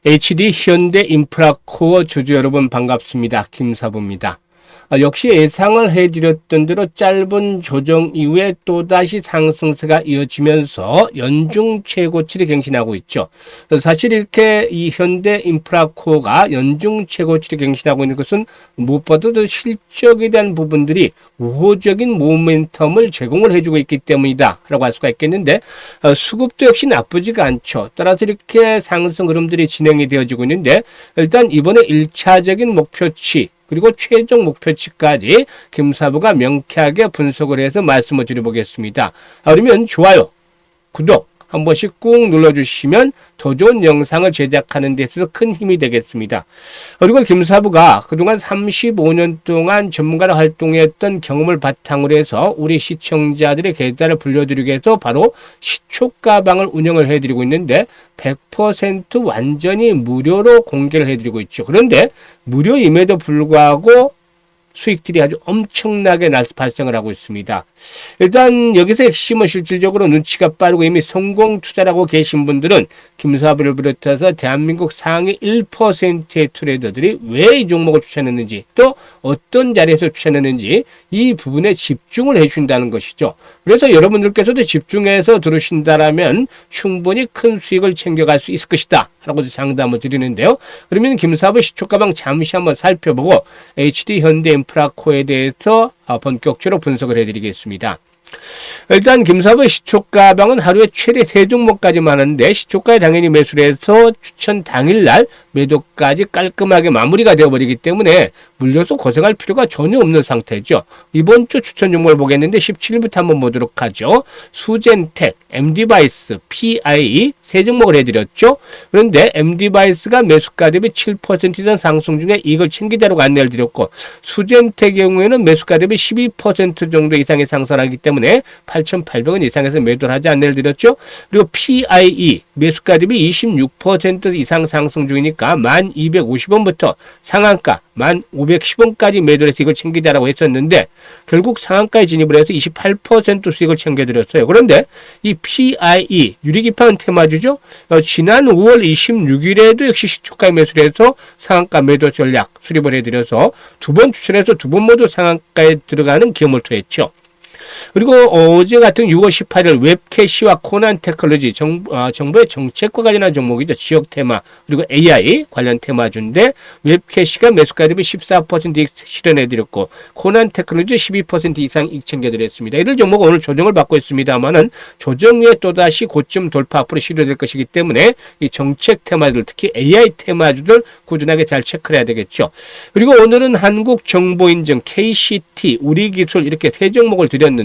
HD 현대인프라코어 주주 여러분 반갑습니다. 김사부입니다. 역시 예상을 해드렸던 대로 짧은 조정 이후에 또다시 상승세가 이어지면서 연중 최고치를 갱신하고 있죠. 사실 이렇게 이 현대인프라코어가 연중 최고치를 갱신하고 있는 것은 무엇보다도 실적에 대한 부분들이 우호적인 모멘텀을 제공을 해주고 있기 때문이다 라고 할 수가 있겠는데, 수급도 역시 나쁘지가 않죠. 따라서 이렇게 상승 흐름들이 진행이 되어지고 있는데, 일단 이번에 1차적인 목표치 그리고 최종 목표치까지 김사부가 명쾌하게 분석을 해서 말씀을 드려보겠습니다. 그러면 좋아요, 구독 한 번씩 꾹 눌러주시면 더 좋은 영상을 제작하는 데 있어서 큰 힘이 되겠습니다. 그리고 김사부가 그동안 35년 동안 전문가로 활동했던 경험을 바탕으로 해서 우리 시청자들의 계좌를 불려드리기 위해서 바로 시초가방을 운영을 해드리고 있는데 100% 완전히 무료로 공개를 해드리고 있죠. 그런데 무료임에도 불구하고 수익들이 아주 엄청나게 발생을 하고 있습니다. 일단 여기서 핵심은 실질적으로 눈치가 빠르고 이미 성공 투자라고 계신 분들은 김사부를 비롯해서 대한민국 상위 1%의 트레이더들이 왜 이 종목을 추천했는지, 또 어떤 자리에서 추천했는지 이 부분에 집중을 해준다는 것이죠. 그래서 여러분들께서도 집중해서 들으신다라면 충분히 큰 수익을 챙겨갈 수 있을 것이다 라고 장담을 드리는데요. 그러면 김사부 시초가방 잠시 한번 살펴보고 HD 현대인프라코어에 대해서 본격적으로 분석을 해드리겠습니다. 일단 김사부의 시초가방은 하루에 최대 3종목까지만 하는데, 시초가에 당연히 매수를 해서 추천 당일날 매도까지 깔끔하게 마무리가 되어버리기 때문에 물려서 고생할 필요가 전혀 없는 상태죠. 이번 주 추천 종목을 보겠는데 17일부터 한번 보도록 하죠. 수젠텍, MD바이스, PI 세 종목을 해드렸죠. 그런데 MD바이스가 매수가 대비 7% 이상 상승 중에 이걸 챙기자라고 안내를 드렸고, 수젠텍의 경우에는 매수가 대비 12% 정도 이상의 상승하기 때문에 8,800원 이상에서 매도를 하지 안내를 드렸죠. 그리고 PIE 매수가 대비 26% 이상 상승 중이니까 1,250원부터 상한가 1,510원까지 매도를 해서 이걸 챙기자라고 했었는데, 결국 상한가에 진입을 해서 28% 수익을 챙겨드렸어요. 그런데 이 PIE 유리기판 테마주죠. 지난 5월 26일에도 역시 시초가에 매수를 해서 상한가 매도 전략 수립을 해드려서 두 번 추천해서 두 번 모두 상한가에 들어가는 기업을 투했죠. 그리고 어제 같은 6월 18일 웹캐시와 코난 테크놀로지 정부의 정책과 관련한 종목이죠. 지역 테마 그리고 AI 관련 테마주인데, 웹캐시가 매수가 대비 14% 이익 실현해드렸고 코난 테크놀로지 12% 이상 이익 챙겨드렸습니다. 이들 종목은 오늘 조정을 받고 있습니다만은 조정 후에 또다시 고점 돌파 앞으로 시도될 것이기 때문에 이 정책 테마들, 특히 AI 테마주들 꾸준하게 잘 체크를 해야 되겠죠. 그리고 오늘은 한국정보인증, KCT, 우리기술 이렇게 세 종목을 드렸는데요.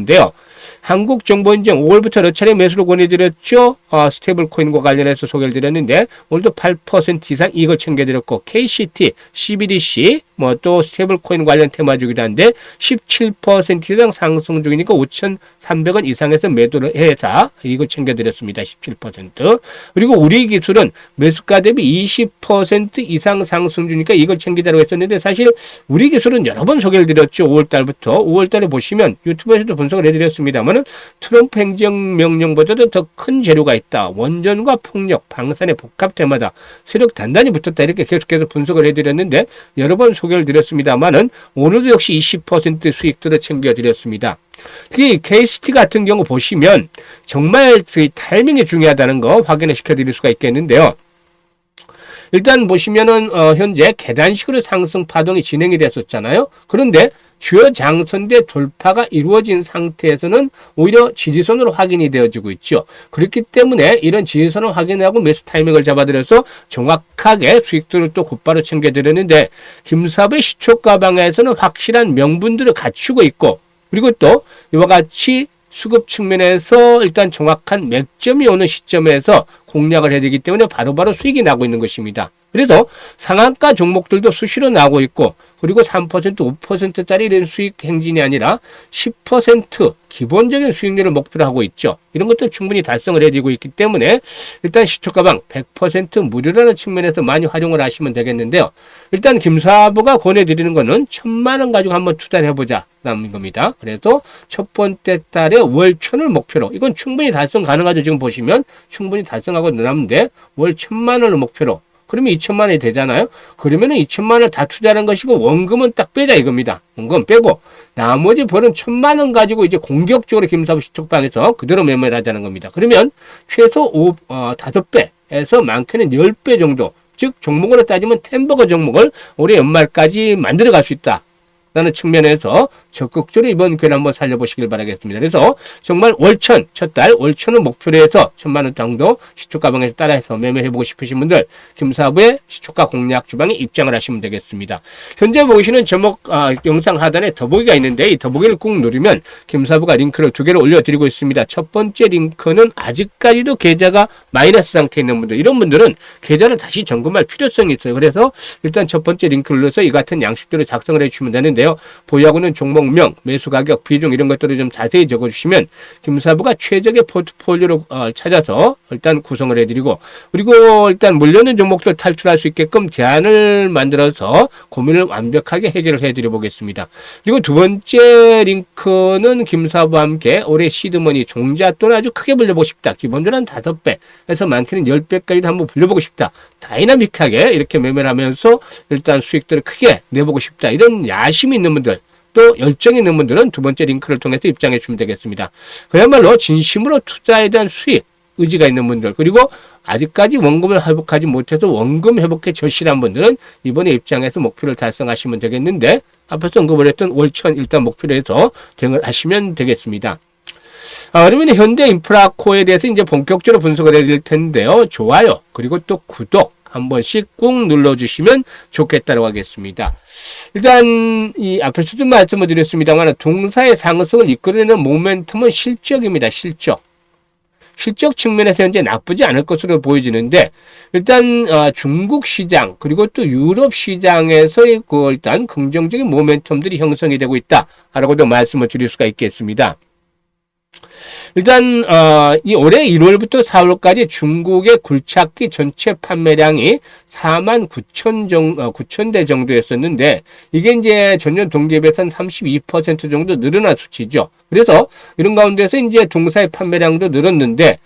한국정보인증 5월부터 여러 차례 매수를 권해드렸죠. 스테이블 코인과 관련해서 소개를 드렸는데 오늘도 8% 이상 이익을 챙겨드렸고, KCT, CBDC 또 스테이블 코인 관련 테마주기도 한데 17% 이상 상승 중이니까 5,300원 이상에서 매도를 해서 이익을 챙겨드렸습니다. 17%. 그리고 우리기술은 매수가 대비 20% 이상 상승 중이니까 이걸 챙기자라고 했었는데, 사실 우리기술은 여러 번 소개를 드렸죠. 5월달부터. 5월달에 보시면 유튜브에서도 분석을 해드렸습니다만 트럼프 행정명령보다도 더 큰 재료가 있다. 원전과 폭력, 방산의 복합 테마다. 세력 단단히 붙었다. 이렇게 계속해서 분석을 해드렸는데 여러 번 소개를 드렸습니다만은 오늘도 역시 20% 수익들을 챙겨드렸습니다. 특히 KCT 같은 경우 보시면 정말 그 타이밍이 중요하다는 거 확인을 시켜드릴 수가 있겠는데요. 일단 보시면은 현재 계단식으로 상승 파동이 진행이 됐었잖아요. 그런데 주요 장선대 돌파가 이루어진 상태에서는 오히려 지지선으로 확인이 되어지고 있죠. 그렇기 때문에 이런 지지선을 확인하고 매수 타이밍을 잡아들여서 정확하게 수익들을 또 곧바로 챙겨드렸는데, 김사부의 시초가방에서는 확실한 명분들을 갖추고 있고, 그리고 또 이와 같이 수급 측면에서 일단 정확한 맥점이 오는 시점에서 공략을 해야 되기 때문에 바로바로 수익이 나고 있는 것입니다. 그래서 상한가 종목들도 수시로 나오고 있고, 그리고 3%, 5%짜리 이런 수익 행진이 아니라 10% 기본적인 수익률을 목표로 하고 있죠. 이런 것도 충분히 달성을 해지고 있기 때문에 일단 시초가방 100% 무료라는 측면에서 많이 활용을 하시면 되겠는데요. 일단 김사부가 권해드리는 거는 1,000만 원 가지고 한번 투자를 해보자 라는 겁니다. 그래서 첫 번째 달에 월 1,000을 목표로, 이건 충분히 달성 가능하죠. 지금 보시면 충분히 달성하고 남는데 월 1,000만 원을 목표로 그러면 2천만 원이 되잖아요. 그러면은 2천만 원을 다 투자하는 것이고 원금은 딱 빼자 이겁니다. 원금 빼고 나머지 벌은 1,000만 원 가지고 이제 공격적으로 김사부 시초방에서 그대로 매매를 하자는 겁니다. 그러면 최소 5배에서 많게는 10배 정도, 즉 종목으로 따지면 템버거 종목을 올해 연말까지 만들어 갈 수 있다 라는 측면에서 적극적으로 이번 기회를 한번 살려보시길 바라겠습니다. 그래서 정말 월천, 첫 달 월천을 목표로 해서 1,000만 원 정도 시초가 방에서 따라해서 매매해보고 싶으신 분들 김사부의 시초가 공략 주방에 입장을 하시면 되겠습니다. 현재 보시는 제목 영상 하단에 더보기가 있는데 이 더보기를 꾹 누르면 김사부가 링크를 2개를 올려드리고 있습니다. 첫 번째 링크는 아직까지도 계좌가 마이너스 상태에 있는 분들, 이런 분들은 계좌를 다시 점검할 필요성이 있어요. 그래서 일단 첫 번째 링크를 눌러서 이 같은 양식대로 작성을 해주시면 되는데요. 보유하고는 종목명, 매수 가격, 비중 이런 것들을 좀 자세히 적어주시면 김사부가 최적의 포트폴리오로 찾아서 일단 구성을 해드리고, 그리고 일단 물려는 종목들 탈출할 수 있게끔 제안을 만들어서 고민을 완벽하게 해결을 해드려 보겠습니다. 그리고 두 번째 링크는 김사부와 함께 올해 시드머니 종잣돈 아주 크게 불려보고 싶다. 기본적으로 한 5배에서 많게는 10배까지도 한번 불려보고 싶다. 다이나믹하게 이렇게 매매를 하면서 일단 수익들을 크게 내보고 싶다. 이런 야심이 있는 분들, 또 열정이 있는 분들은 두 번째 링크를 통해서 입장해 주시면 되겠습니다. 그야말로 진심으로 투자에 대한 수익, 의지가 있는 분들, 그리고 아직까지 원금을 회복하지 못해서 원금 회복에 절실한 분들은 이번에 입장해서 목표를 달성하시면 되겠는데, 앞에서 언급을 했던 월천 일단 목표로 해서 대응을 하시면 되겠습니다. 그러면 현대 인프라코어에 대해서 이제 본격적으로 분석을 해드릴 텐데요. 좋아요, 그리고 또 구독 한 번씩 꾹 눌러주시면 좋겠다고 하겠습니다. 일단 이 앞에서도 말씀을 드렸습니다만 동사의 상승을 이끌어내는 모멘텀은 실적입니다. 실적 측면에서 현재 나쁘지 않을 것으로 보여지는데, 일단 중국 시장 그리고 또 유럽 시장에서의 일단 긍정적인 모멘텀들이 형성이 되고 있다라고도 말씀을 드릴 수가 있겠습니다. 일단 이 올해 1월부터 4월까지 중국의 굴착기 전체 판매량이 49,000대 정도였었는데, 이게 이제 전년 동기에 비해서 한 32% 정도 늘어난 수치죠. 그래서 이런 가운데서 이제 동사의 판매량도 늘었는데,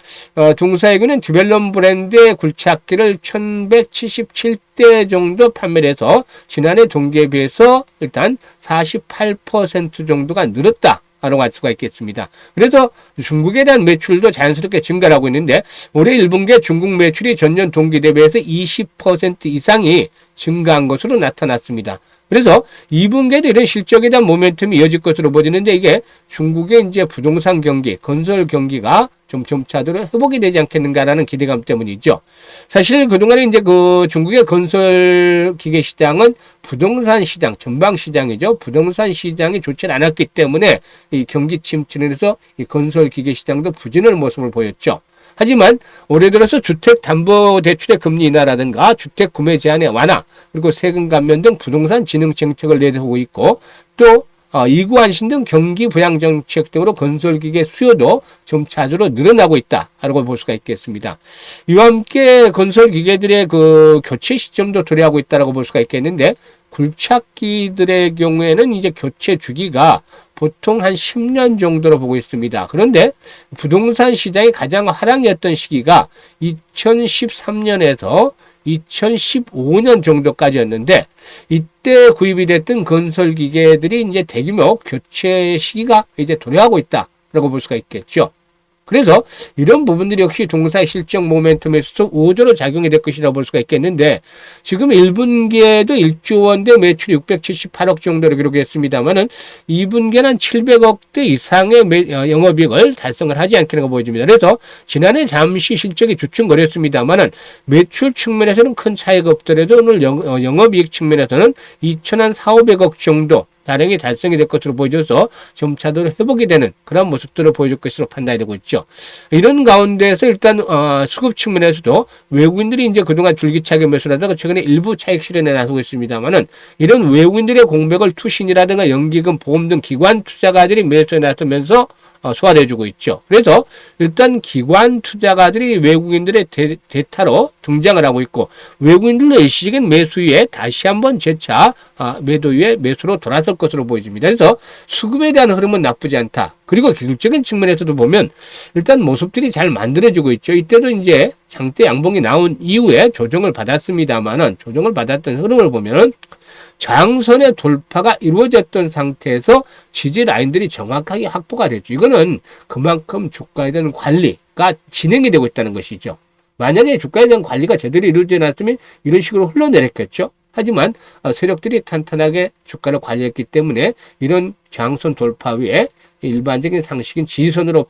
동사에게는 디벨롭 브랜드의 굴착기를 1,177대 정도 판매를 해서 지난해 동기에 비해서 일단 48% 정도가 늘었다 라고 할 수가 있겠습니다. 그래서 중국에 대한 매출도 자연스럽게 증가를 하고 있는데, 올해 1분기에 중국 매출이 전년 동기 대비해서 20% 이상이 증가한 것으로 나타났습니다. 그래서 2분기에도 이런 실적에 대한 모멘텀이 이어질 것으로 보이는데, 이게 중국의 이제 부동산 경기, 건설 경기가 좀 점차적으로 회복이 되지 않겠는가라는 기대감 때문이죠. 사실 그동안에 이제 중국의 건설 기계 시장은 부동산 시장, 전방 시장이죠. 부동산 시장이 좋지 않았기 때문에 이 경기 침체로 해서 이 건설 기계 시장도 부진할 모습을 보였죠. 하지만 올해 들어서 주택담보대출의 금리 인하라든가 주택 구매 제한의 완화, 그리고 세금 감면 등 부동산 진흥 정책을 내세우고 있고, 또 이구안신 등 경기 부양 정책 등으로 건설기계 수요도 점차적으로 늘어나고 있다라고 볼 수가 있겠습니다. 이와 함께 건설기계들의 교체 시점도 도래하고 있다라고 볼 수가 있겠는데, 굴착기들의 경우에는 이제 교체 주기가 보통 한 10년 정도로 보고 있습니다. 그런데 부동산 시장이 가장 화랑이었던 시기가 2013년에서 2015년 정도까지였는데, 이때 구입이 됐던 건설 기계들이 이제 대규모 교체 시기가 이제 도래하고 있다라고 볼 수가 있겠죠. 그래서 이런 부분들이 역시 동사의 실적 모멘텀에 있어서 우호적으로 작용이 될 것이라고 볼 수가 있겠는데, 지금 1분기에도 1조 원대 매출이 678억 정도로 기록했습니다만은 2분기에는 700억대 이상의 영업이익을 달성을 하지 않겠는가 보여집니다. 그래서 지난해 잠시 실적이 주춤거렸습니다만은 매출 측면에서는 큰 차이가 없더라도 오늘 영업이익 측면에서는 2,400억 정도 다량이 달성이 될 것으로 보여져서 점차적으로 회복이 되는 그런 모습들을 보여줄 것으로 판단이 되고 있죠. 이런 가운데서 일단 수급 측면에서도 외국인들이 이제 그동안 줄기차게 매수를 하다가 최근에 일부 차익 실현에 나서고 있습니다만은, 이런 외국인들의 공백을 투신이라든가 연기금, 보험 등 기관 투자가들이 매수에 나서면서 소화를 해주고 있죠. 그래서 일단 기관 투자가들이 외국인들의 대타로 등장을 하고 있고, 외국인들도 일시적인 매수 위에 다시 한번 재차 매도 위에 매수로 돌아설 것으로 보여집니다. 그래서 수급에 대한 흐름은 나쁘지 않다. 그리고 기술적인 측면에서도 보면 일단 모습들이 잘 만들어지고 있죠. 이때도 이제 장대 양봉이 나온 이후에 조정을 받았습니다만은 조정을 받았던 흐름을 보면은 저항선의 돌파가 이루어졌던 상태에서 지지 라인들이 정확하게 확보가 됐죠. 이거는 그만큼 주가에 대한 관리가 진행이 되고 있다는 것이죠. 만약에 주가에 대한 관리가 제대로 이루어지지 않았으면 이런 식으로 흘러내렸겠죠. 하지만 세력들이 탄탄하게 주가를 관리했기 때문에 이런 저항선 돌파 위에 일반적인 상식인 지지선으로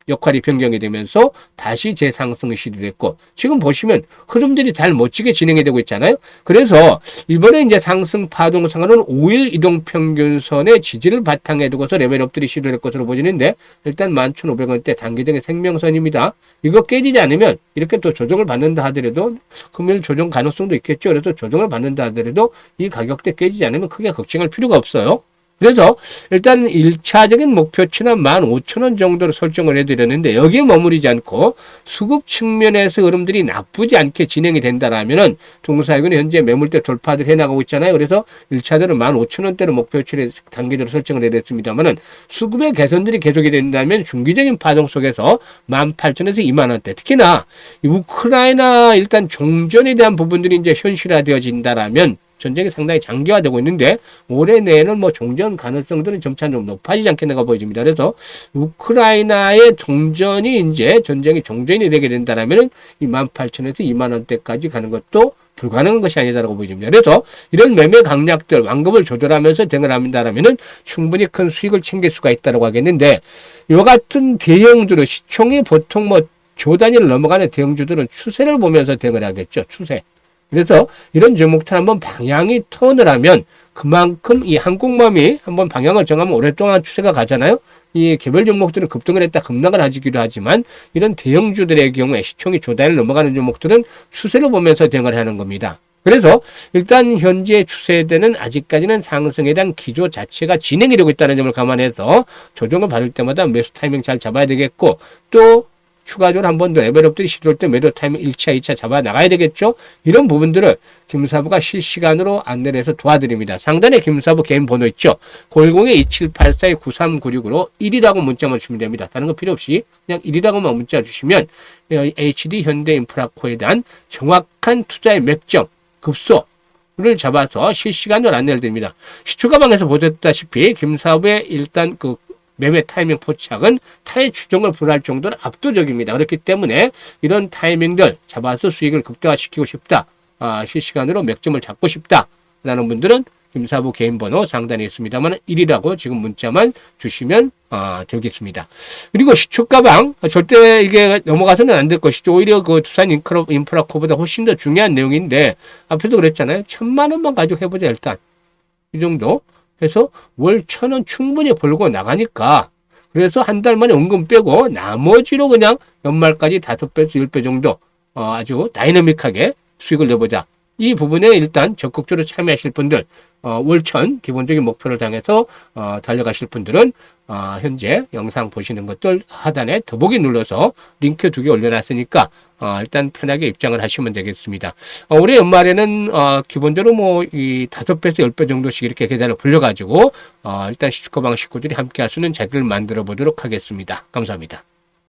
역할이 변경이 되면서 다시 재상승을 시도했고, 지금 보시면 흐름들이 잘 멋지게 진행이 되고 있잖아요. 그래서 이번에 이제 상승 파동상으로는 5일 이동평균선의 지지를 바탕에 두고서 레벨업들이 시도할 것으로 보이는데, 일단 11,500원대 단기적인 생명선입니다. 이거 깨지지 않으면 이렇게 또 조정을 받는다 하더라도 금일 조정 가능성도 있겠죠. 그래서 조정을 받는다 하더라도 이 가격대 깨지지 않으면 크게 걱정할 필요가 없어요. 그래서 일단 1차적인 목표치는 15,000원 정도로 설정을 해드렸는데, 여기에 머무르지 않고 수급 측면에서 흐름들이 나쁘지 않게 진행이 된다라면은 동사이군이 현재 매물대 돌파들 해나가고 있잖아요. 그래서 1차적으로 15,000원대로 목표치를 단기적으로 설정을 해드렸습니다만은, 수급의 개선들이 계속이 된다면 중기적인 파동 속에서 18,000원에서 20,000원대, 특히나 우크라이나 일단 종전에 대한 부분들이 이제 현실화되어진다라면 전쟁이 상당히 장기화되고 있는데, 올해 내에는 뭐 종전 가능성들은 점차 좀 높아지지 않겠는가 보여집니다. 그래서 우크라이나의 종전이 이제 전쟁이 종전이 되게 된다라면 이 18,000원에서 20,000원대까지 가는 것도 불가능한 것이 아니다라고 보여집니다. 그래서 이런 매매 강약들, 완급을 조절하면서 대응을 합니다라면은 충분히 큰 수익을 챙길 수가 있다라고 하겠는데, 이 같은 대형주로 시총이 보통 뭐 조 단위를 넘어가는 대형주들은 추세를 보면서 대응을 하겠죠. 추세. 그래서 이런 종목들 한번 방향이 턴을 하면 그만큼 이 항공모함이 한번 방향을 정하면 오랫동안 추세가 가잖아요. 이 개별 종목들은 급등을 했다 급락을 하기도 하지만, 이런 대형주들의 경우에 시총이 조단위를 넘어가는 종목들은 추세를 보면서 대응을 하는 겁니다. 그래서 일단 현재 추세대는 아직까지는 상승에 대한 기조 자체가 진행이 되고 있다는 점을 감안해서 조정을 받을 때마다 매수 타이밍 잘 잡아야 되겠고, 또 추가적으로 한 번 더 레벨업들이 시도할 때 매도 타이밍 1차, 2차 잡아 나가야 되겠죠. 이런 부분들을 김사부가 실시간으로 안내를 해서 도와드립니다. 상단에 김사부 개인 번호 있죠. 010-2784-9396으로 1이라고 문자만 주시면 됩니다. 다른 거 필요 없이 그냥 1이라고만 문자 주시면 HD 현대인프라코에 대한 정확한 투자의 맥점, 급소를 잡아서 실시간으로 안내를 드립니다. 시초가방에서 보셨다시피 김사부의 일단 그 매매 타이밍 포착은 타의 추종을 불허할 정도로 압도적입니다. 그렇기 때문에 이런 타이밍들 잡아서 수익을 극대화시키고 싶다, 실시간으로 맥점을 잡고 싶다 라는 분들은 김사부 개인 번호 상단에 있습니다만 1이라고 지금 문자만 주시면 되겠습니다. 그리고 시초가방 절대 이게 넘어가서는 안 될 것이죠. 오히려 그 두산 인프라코보다 훨씬 더 중요한 내용인데, 앞에도 그랬잖아요. 1,000만 원만 가지고 해보자. 일단 이 정도 해서 월 1,000원 충분히 벌고 나가니까, 그래서 한 달 만에 원금 빼고 나머지로 그냥 연말까지 5배에서 10배 정도 아주 다이내믹하게 수익을 내보자. 이 부분에 일단 적극적으로 참여하실 분들, 월 1,000 기본적인 목표를 향해서 달려가실 분들은 현재 영상 보시는 것들 하단에 더보기 눌러서 링크 2개 올려놨으니까 일단 편하게 입장을 하시면 되겠습니다. 올해 연말에는 기본적으로 뭐 이 5배에서 10배 정도씩 이렇게 계좌를 불려가지고 일단 시초가방 식구들이 함께 할 수 있는 자리를 만들어 보도록 하겠습니다. 감사합니다.